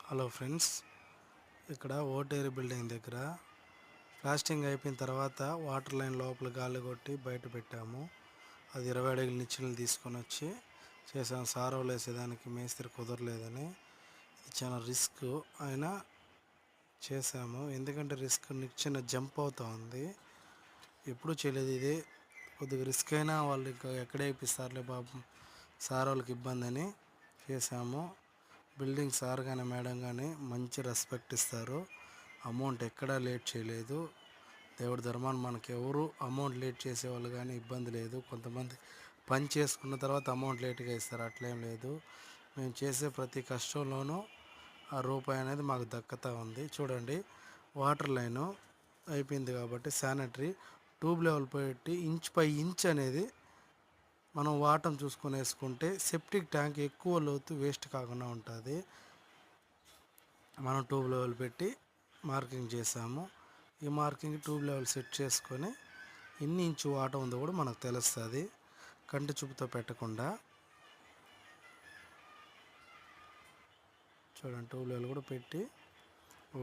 Hello friends, ఇక్కడ ఓటేరి building దగ్గర plastering అయిపోయిన తర్వాత వాటర్ లైన్ లోపల గాలి కొట్టి బయట పెట్టాము. అది 20 అడుగుల నిచ్చెనలు తీసుకొని వచ్చి చేసాము. సారవలు వేసేదానికి మేస్త్రి కుదరలేదని ఇది చాలా రిస్క్ అయినా చేసాము. ఎందుకంటే రిస్క్ నిచ్చెన జంప్ అవుతూ ఉంది, ఎప్పుడు చేయలేదు. ఇది కొద్దిగా రిస్క్ అయినా వాళ్ళు ఇంకా ఎక్కడే ఇప్పిస్తారులే పాపం సార్ వాళ్ళకి ఇబ్బంది అని చేసాము. బిల్డింగ్ సార్ కానీ మేడం కానీ మంచి రెస్పెక్ట్ ఇస్తారు. అమౌంట్ ఎక్కడా లేట్ చేయలేదు. దేవుడి ధర్మాన్ని మనకి ఎవరు అమౌంట్ లేట్ చేసేవాళ్ళు కానీ ఇబ్బంది లేదు. కొంతమంది పని చేసుకున్న తర్వాత అమౌంట్ లేట్గా ఇస్తారు, అట్లేం లేదు. మేము చేసే ప్రతి కష్టంలోనూ ఆ రూపాయి అనేది మాకు దక్కుతూ ఉంది. చూడండి, వాటర్ లైను అయిపోయింది కాబట్టి శానిటరీ ట్యూబ్ లెవెల్ పెట్టి ఇంచ్ బై ఇంచ్ అనేది మనం వాటం చూసుకొని వేసుకుంటే సెప్టిక్ ట్యాంక్ ఎక్కువ లోతు వేస్ట్ కాకుండా ఉంటుంది. మనం ట్యూబ్ లెవెల్ పెట్టి మార్కింగ్ చేసాము. ఈ మార్కింగ్ ట్యూబ్ లెవెల్ సెట్ చేసుకొని ఎన్ని ఇంచు వాటర్ ఉందో కూడా మనకు తెలుస్తుంది, కంటి చూపుతో పెట్టకుండా. చూడండి, ట్యూబ్ లెవెల్ కూడా పెట్టి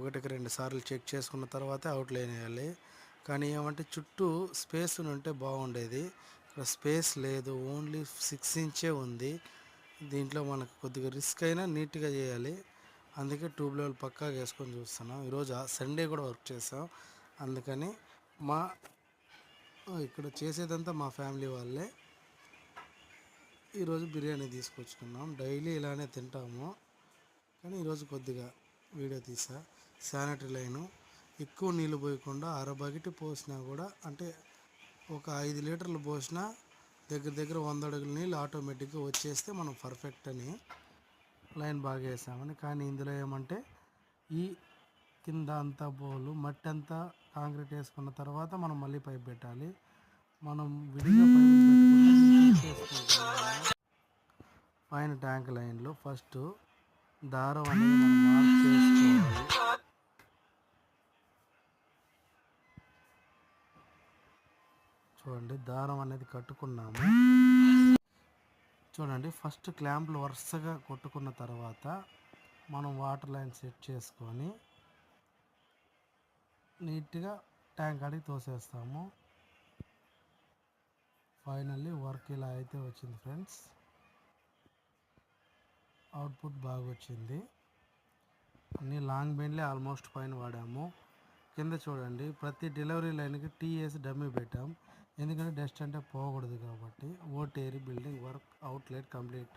1-2 సార్లు చెక్ చేసుకున్న తర్వాతే అవుట్ లైన్ వేయాలి. కానీ ఏమంటే చుట్టూ స్పేస్ ఉంటే బాగుండేది. ఇక్కడ స్పేస్ లేదు, ఓన్లీ 6 ఇంచే ఉంది. దీంట్లో మనకు కొద్దిగా రిస్క్ అయినా నీట్గా చేయాలి. అందుకే ట్యూబ్ లెవెల్ పక్కాగా వేసుకొని చూస్తున్నాం. ఈరోజు సండే కూడా వర్క్ చేసాం. అందుకని ఇక్కడ చేసేదంతా మా ఫ్యామిలీ వాళ్ళే. ఈరోజు బిర్యానీ తీసుకొచ్చుకున్నాం. డైలీ ఇలానే తింటాము, కానీ ఈరోజు కొద్దిగా వీడియో తీసా. శానిటరీ లైను ఎక్కువ నీళ్ళు పోయకుండా అరబగిటి పోసినా కూడా, అంటే ఒక 5 లీటర్లు పోసినా దగ్గర 100 అడుగుల నీళ్ళు ఆటోమేటిక్గా వచ్చేస్తే మనం పర్ఫెక్ట్ అని లైన్ బాగా వేసామని. కానీ ఇందులో ఏమంటే ఈ కింద అంతా బోలు మట్టి అంతా కాంక్రీట్ వేసుకున్న తర్వాత మనం మళ్ళీ పైప్ పెట్టాలి. మనం విడిగా పైప్ పెట్టుకుంటే పైన ట్యాంక్ లైన్లో ఫస్ట్ దారం అనేది మనం మార్క్ చేసుకోవాలి. చూడండి, దారం అనేది కట్టుకున్నాము. చూడండి, ఫస్ట్ క్లాంప్లు వరుసగా కొట్టుకున్న తర్వాత మనం వాటర్ లైన్ సెట్ చేసుకొని నీట్గా ట్యాంక్ కాడికి తోసేస్తాము. ఫైనల్లీ వర్క్ ఇలా అయితే వచ్చింది ఫ్రెండ్స్. అవుట్పుట్ బాగా వచ్చింది. అన్ని లాంగ్ బెండ్లే ఆల్మోస్ట్ పైన వాడాము. కింద చూడండి, ప్రతి డెలివరీ లైన్కి టీఎస్ డమ్మీ పెట్టాం, ఎందుకంటే డస్ట్ అంటే పోకూడదు కాబట్టి. ఓటేరి బిల్డింగ్ వర్క్ అవుట్లెట్ కంప్లీట్.